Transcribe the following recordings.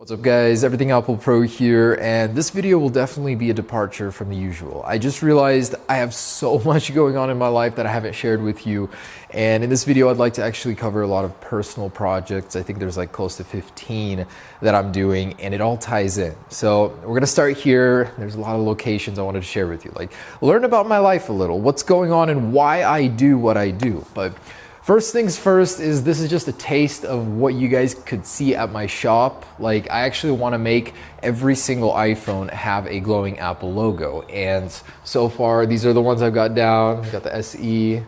What's up guys, EverythingApplePro here, and this video will definitely be a departure from the usual. I just realized I have so much going on in my life that I haven't shared with you, and in this video I'd like to actually cover a lot of personal projects. I think there's like close to 15 that I'm doing, and it all ties in. So we're gonna start here. There's a lot of locations I wanted to share with you, like learn about my life a little, what's going on and why I do what I do. But first things first is this is just a taste of what you guys could see at my shop. Like I actually want to make every single iPhone have a glowing Apple logo. And so far, these are the ones I've got down. I've got the SE,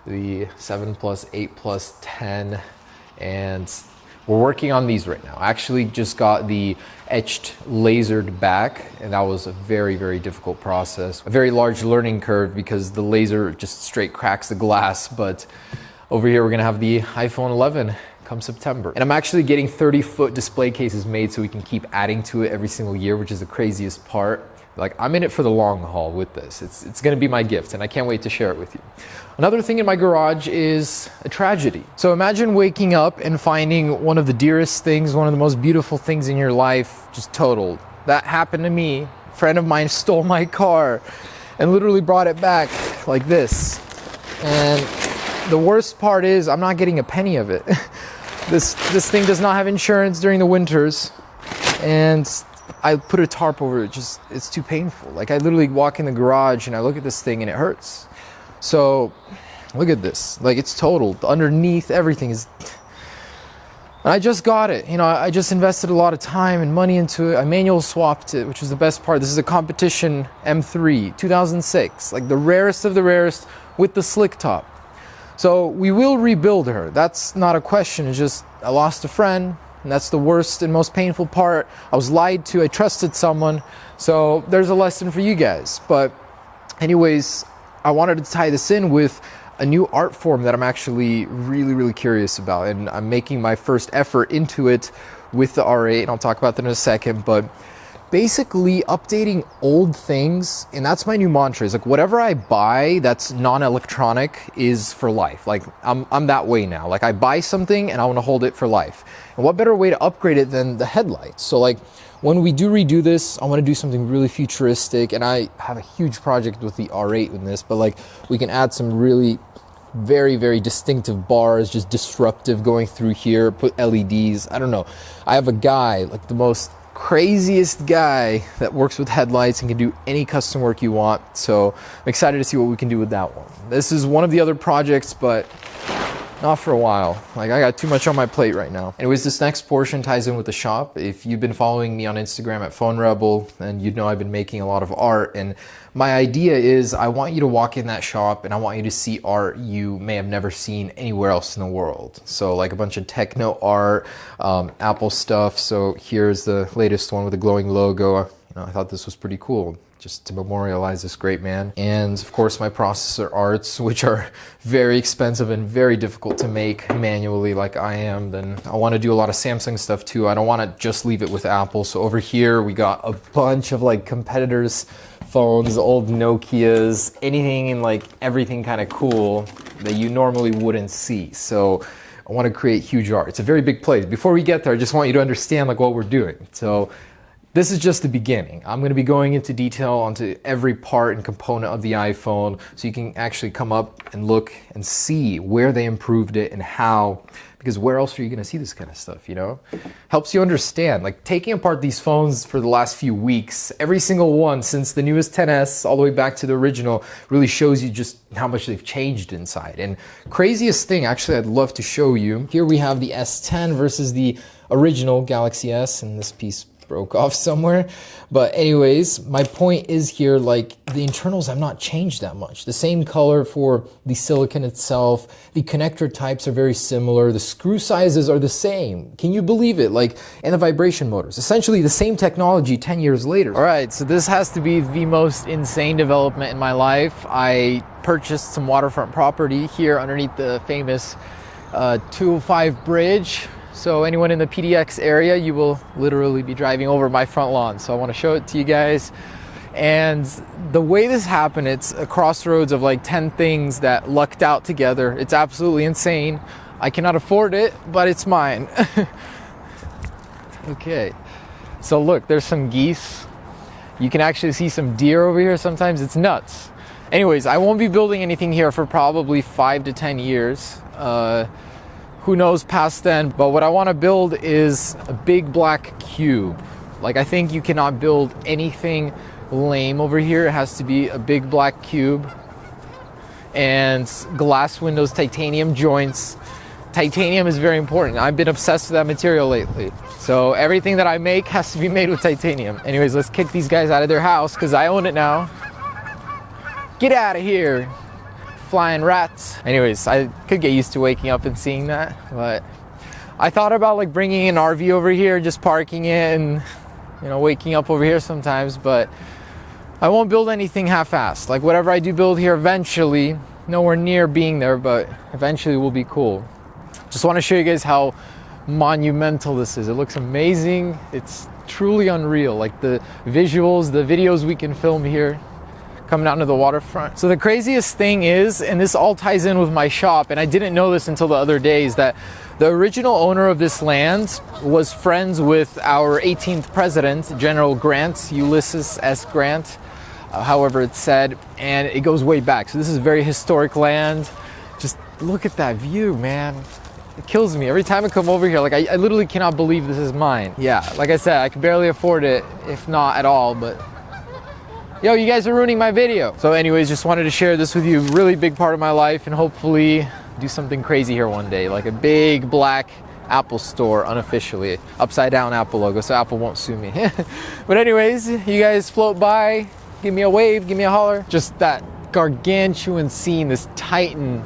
the 7 Plus, 8 Plus, 10, and we're working on these right now. I actually just got the etched lasered back, and that was a very, very difficult process. A very large learning curve because the laser just straight cracks the glass, but over here, we're gonna have the iPhone 11 come September. And I'm actually getting 30-foot display cases made so we can keep adding to it every single year, which is the craziest part. Like, I'm in it for the long haul with this. It's gonna be my gift, and I can't wait to share it with you. Another thing in my garage is a tragedy. So imagine waking up and finding one of the dearest things, one of the most beautiful things in your life just totaled. That happened to me. A friend of mine stole my car and literally brought it back like this. And the worst part is I'm not getting a penny of it. This thing does not have insurance during the winters, and I put a tarp over it. It's too painful. Like I literally walk in the garage and I look at this thing and it hurts. So look at this. Like it's totaled. Underneath everything is. And I just got it. You know, I just invested a lot of time and money into it. I manual swapped it, which was the best part. This is a competition M3 2006, like the rarest of the rarest with the slick top. So we will rebuild her. That's not a question. It's just I lost a friend, and that's the worst and most painful part. I was lied to. I trusted someone. So there's a lesson for you guys. But anyways, I wanted to tie this in with a new art form that I'm actually really, really curious about. And I'm making my first effort into it with the R8, and I'll talk about that in a second. But basically updating old things, and that's my new mantra, is like whatever I buy that's non-electronic is for life. Like I'm that way now. Like I buy something and I want to hold it for life. And what better way to upgrade it than the headlights? So like when we do redo this, I want to do something really futuristic, and I have a huge project with the R8 in this, but like we can add some really very, very distinctive bars, just disruptive going through here, put LEDs. I don't know. I have a guy, like the most craziest guy that works with headlights and can do any custom work you want. So I'm excited to see what we can do with that one. This is one of the other projects, but not for a while. Like I got too much on my plate right now. Anyways, this next portion ties in with the shop. If you've been following me on Instagram at Phone Rebel, then you'd know I've been making a lot of art. And my idea is I want you to walk in that shop and I want you to see art you may have never seen anywhere else in the world. So like a bunch of techno art, Apple stuff. So here's the latest one with a glowing logo. You know, I thought this was pretty cool, just to memorialize this great man. And of course my processor arts, which are very expensive and very difficult to make manually like I am. Then I want to do a lot of Samsung stuff too. I don't want to just leave it with Apple. So over here we got a bunch of like competitors' phones, old Nokias, anything and like everything kind of cool that you normally wouldn't see. So I want to create huge art. It's a very big place. Before we get there, I just want you to understand like what we're doing. So this is just the beginning. I'm going to be going into detail onto every part and component of the iPhone so you can actually come up and look and see where they improved it and how, because where else are you going to see this kind of stuff, you know? Helps you understand. Like taking apart these phones for the last few weeks, every single one since the newest 10S all the way back to the original really shows you just how much they've changed inside. And craziest thing, actually, I'd love to show you. Here we have the S10 versus the original Galaxy S, and this piece broke off somewhere. But anyways, my point is here, like the internals have not changed that much. The same color for the silicon itself. The connector types are very similar. The screw sizes are the same. Can you believe it? Like, and the vibration motors. Essentially the same technology 10 years later. All right, so this has to be the most insane development in my life. I purchased some waterfront property here underneath the famous 205 bridge. So anyone in the PDX area, you will literally be driving over my front lawn. So I want to show it to you guys. And the way this happened, it's a crossroads of like 10 things that lucked out together. It's absolutely insane. I cannot afford it, but it's mine. Okay. So look, there's some geese. You can actually see some deer over here sometimes. It's nuts. Anyways, I won't be building anything here for probably 5 to 10 years. Who knows past then, but what I want to build is a big black cube. Like, I think you cannot build anything lame over here. It has to be a big black cube. And glass windows, titanium joints. Titanium is very important. I've been obsessed with that material lately. So everything that I make has to be made with titanium. Anyways, let's kick these guys out of their house because I own it now. Get out of here, flying rats. Anyways, I could get used to waking up and seeing that, but I thought about like bringing an RV over here, just parking it and, you know, waking up over here sometimes, but I won't build anything half-assed. Like whatever I do build here eventually, nowhere near being there, but eventually will be cool. Just want to show you guys how monumental this is. It looks amazing. It's truly unreal. Like the visuals, the videos we can film here coming out into the waterfront. So the craziest thing is, and this all ties in with my shop, and I didn't know this until the other day, is that the original owner of this land was friends with our 18th president, General Grant, Ulysses S. Grant, however it's said, and it goes way back. So this is very historic land. Just look at that view, man. It kills me every time I come over here. Like I literally cannot believe this is mine. Yeah, like I said, I can barely afford it, if not at all, but yo, you guys are ruining my video. So anyways, just wanted to share this with you. Really big part of my life, and hopefully do something crazy here one day, like a big black Apple store unofficially, upside down Apple logo, so Apple won't sue me. But anyways, you guys float by, give me a wave, give me a holler. Just that gargantuan scene, this titan.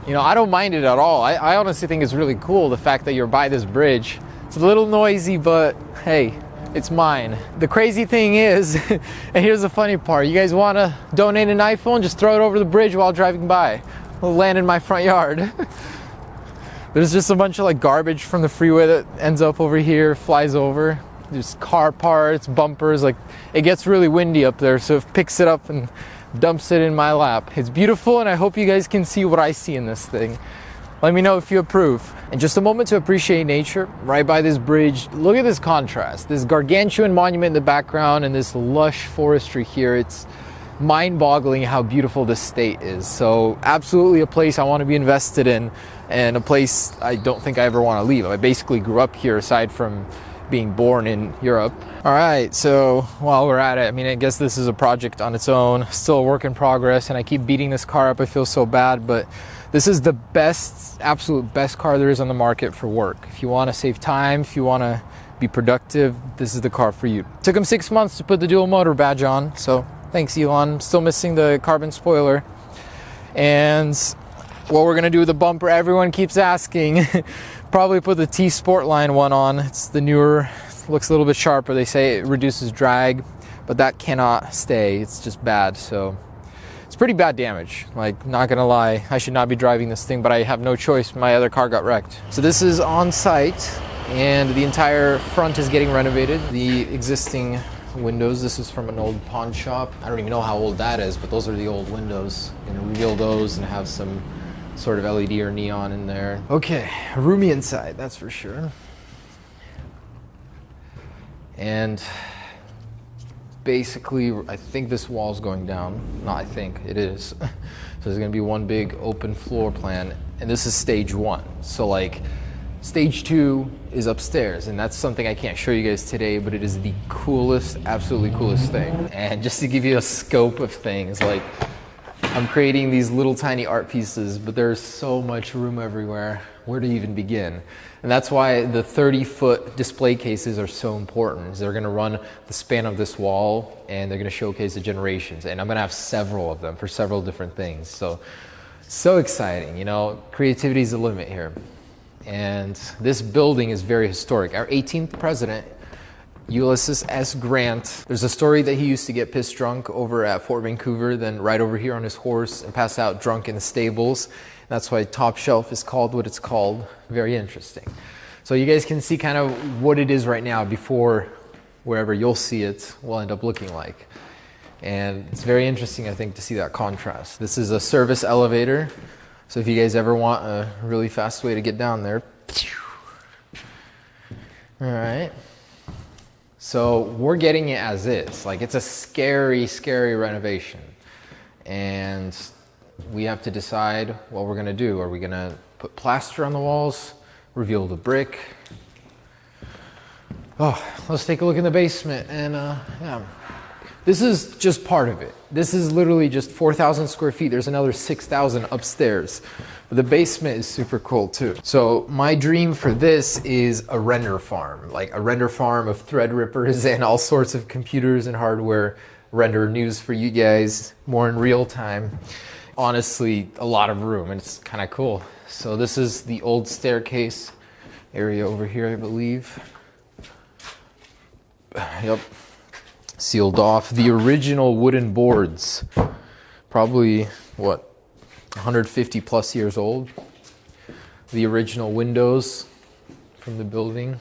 You know, I don't mind it at all. I honestly think it's really cool, the fact that you're by this bridge. It's a little noisy, but hey, it's mine. The crazy thing is, and here's the funny part, you guys want to donate an iPhone, just throw it over the bridge while driving by. It'll land in my front yard. There's just a bunch of like garbage from the freeway that ends up over here, flies over. There's car parts, bumpers, like it gets really windy up there, so it picks it up and dumps it in my lap. It's beautiful, and I hope you guys can see what I see in this thing. Let me know if you approve. And just a moment to appreciate nature right by this bridge. Look at this contrast, this gargantuan monument in the background and this lush forestry here. It's mind-boggling how beautiful this state is. So absolutely a place I want to be invested in, and a place I don't think I ever want to leave. I basically grew up here aside from being born in Europe. All right, so while we're at it, I mean, I guess this is a project on its own, still a work in progress, and I keep beating this car up. I feel so bad, but this is the best, absolute best car there is on the market for work. If you want to save time, if you want to be productive, this is the car for you. Took him 6 months to put the dual motor badge on, so thanks, Elon. Still missing the carbon spoiler. And what we're gonna do with the bumper, everyone keeps asking. Probably put the T Sportline one on. It's the newer, looks a little bit sharper. They say it reduces drag, but that cannot stay. It's just bad. So it's pretty bad damage. Like, not gonna lie, I should not be driving this thing, but I have no choice. My other car got wrecked. So this is on site, and the entire front is getting renovated. The existing windows, this is from an old pawn shop. I don't even know how old that is, but those are the old windows. I'm gonna reveal those and have some sort of LED or neon in there. Okay, roomy inside, that's for sure. And basically, I think this wall's going down. No, I think it is. So there's gonna be one big open floor plan, and this is stage 1. So like, stage 2 is upstairs, and that's something I can't show you guys today, but it is the coolest, absolutely coolest thing. And just to give you a scope of things, like, I'm creating these little tiny art pieces, but there's so much room everywhere. Where to even begin? And that's why the 30-foot display cases are so important. They're gonna run the span of this wall, and they're gonna showcase the generations. And I'm gonna have several of them for several different things. So exciting, you know, creativity is the limit here. And this building is very historic. Our 18th president, Ulysses S. Grant, there's a story that he used to get pissed drunk over at Fort Vancouver, then ride over here on his horse and pass out drunk in the stables. That's why Top Shelf is called what it's called. Very interesting. So you guys can see kind of what it is right now before wherever you'll see it will end up looking like. And it's very interesting, I think, to see that contrast. This is a service elevator. So if you guys ever want a really fast way to get down there. All right. So we're getting it as is. Like, it's a scary, scary renovation. And we have to decide what we're gonna do. Are we gonna put plaster on the walls, reveal the brick? Oh, let's take a look in the basement. And yeah, this is just part of it. This is literally just 4,000 square feet. There's another 6,000 upstairs. But the basement is super cool too. So my dream for this is a render farm, like a render farm of thread rippers and all sorts of computers and hardware, render news for you guys more in real time. Honestly, a lot of room, and it's kind of cool. So this is the old staircase area over here, I believe. Yep, sealed off. The original wooden boards, probably what, 150 plus years old. The original windows from the building.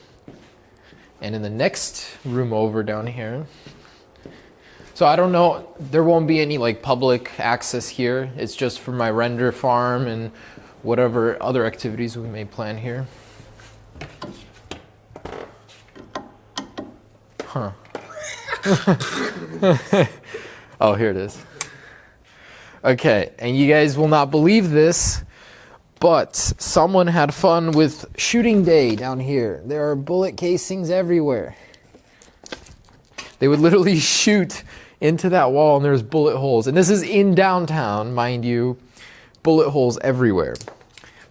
And in the next room over down here, so I don't know, there won't be any like public access here. It's just for my render farm and whatever other activities we may plan here. Huh. Oh, here it is. Okay, and you guys will not believe this, but someone had fun with shooting day down here. There are bullet casings everywhere. They would literally shoot into that wall and there's bullet holes. And this is in downtown, mind you, bullet holes everywhere.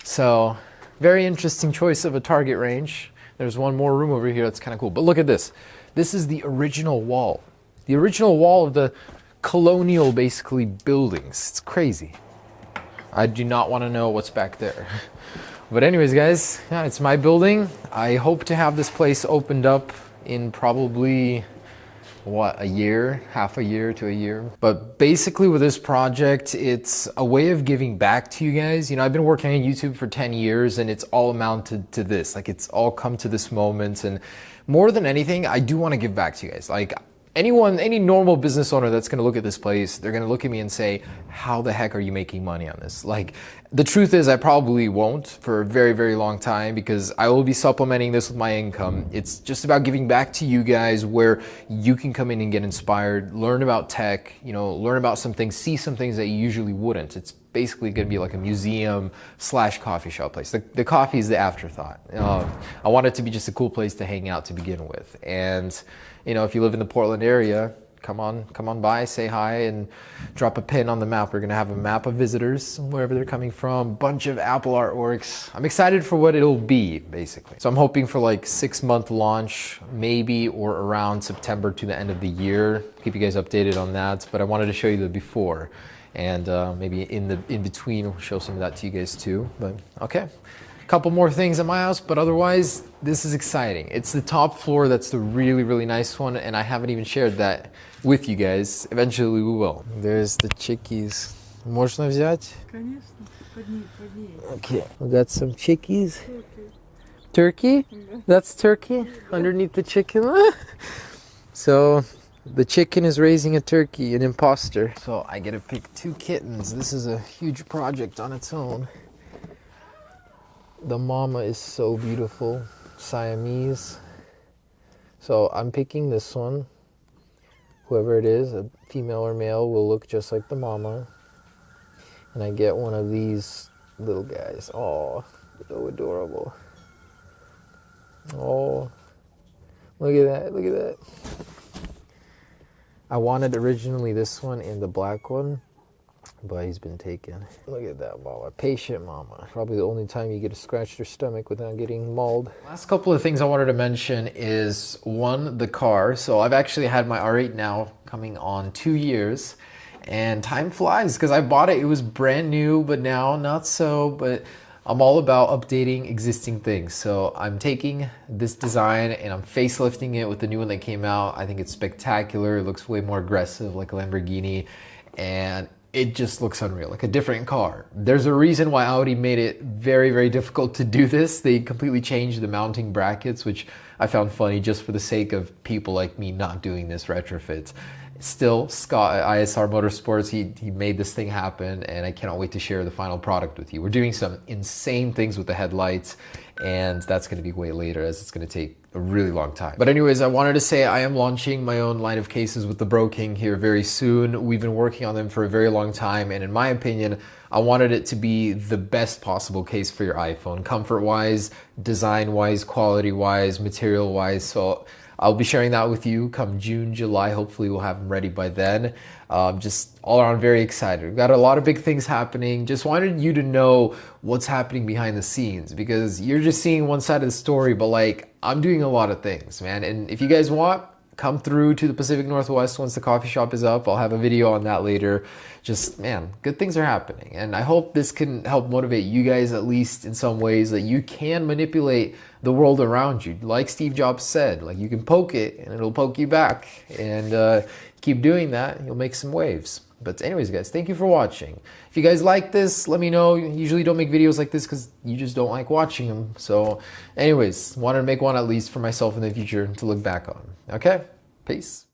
So, very interesting choice of a target range. There's one more room over here that's kind of cool. But look at this. This is the original wall. The original wall of the colonial, basically, buildings. It's crazy. I do not want to know what's back there. But anyways, guys, yeah, it's my building. I hope to have this place opened up in probably, what, a year, half a year to a year. But basically with this project, it's a way of giving back to you guys. You know, I've been working on YouTube for 10 years and it's all amounted to this. Like, it's all come to this moment. And more than anything, I do want to give back to you guys. Like, any normal business owner that's going to look at this place, they're going to look at me and say, how the heck are you making money on this? Like, the truth is I probably won't for a very, very long time because I will be supplementing this with my income. It's just about giving back to you guys where you can come in and get inspired, learn about tech, you know, learn about some things, see some things that you usually wouldn't. It's basically going to be like a museum / coffee shop place. The coffee is the afterthought. I want it to be just a cool place to hang out to begin with. And you know, if you live in the Portland area, come on by, say hi, and drop a pin on the map. We're gonna have a map of visitors, wherever they're coming from, bunch of Apple artworks. I'm excited for what it'll be, basically. So I'm hoping for like 6-month launch, maybe, or around September to the end of the year. Keep you guys updated on that, but I wanted to show you the before. And maybe in between, we'll show some of that to you guys too. But okay. Couple more things at my house, but otherwise this is exciting. It's the top floor that's the really, really nice one, and I haven't even shared that with you guys. Eventually we will. There's the chickies. Можно взять? Конечно. Подними. Okay, we got some chickies. Turkey? That's turkey underneath the chicken. So the chicken is raising a turkey, an imposter. So I get to pick 2 kittens. This is a huge project on its own. The mama is so beautiful, Siamese. So I'm picking this one. Whoever it is, a female or male, will look just like the mama. And I get one of these little guys. Oh, so adorable. Oh, look at that, look at that. I wanted originally this one and the black one, but he's been taken. Look at that mama, patient mama. Probably the only time you get to scratch their stomach without getting mauled. Last couple of things I wanted to mention is one, the car. So I've actually had my R8 now coming on 2 years, and time flies because I bought it. It was brand new, but now not so. But I'm all about updating existing things. So I'm taking this design and I'm facelifting it with the new one that came out. I think it's spectacular. It looks way more aggressive, like a Lamborghini, and it just looks unreal, like a different car. There's a reason why Audi made it very, very difficult to do this. They completely changed the mounting brackets, which I found funny just for the sake of people like me not doing this retrofit. Still, Scott at ISR Motorsports, he made this thing happen, and I cannot wait to share the final product with you. We're doing some insane things with the headlights, and that's going to be way later, as it's going to take a really long time. But anyways, I wanted to say I am launching my own line of cases with the Bro King here very soon. We've been working on them for a very long time, and in my opinion, I wanted it to be the best possible case for your iPhone, comfort-wise, design-wise, quality-wise, material-wise. So I'll be sharing that with you come June, July. Hopefully we'll have them ready by then. Just all around very excited. We've got a lot of big things happening. Just wanted you to know what's happening behind the scenes, because you're just seeing one side of the story, but like, I'm doing a lot of things, man. And if you guys want, come through to the Pacific Northwest once the coffee shop is up. I'll have a video on that later. Just, man, good things are happening. And I hope this can help motivate you guys, at least in some ways, that you can manipulate the world around you. Like Steve Jobs said, like, you can poke it and it'll poke you back. And keep doing that, you'll make some waves. But anyways, guys, thank you for watching. If you guys like this, let me know. Usually don't make videos like this because you just don't like watching them. So anyways, wanted to make one at least for myself in the future to look back on. Okay, peace.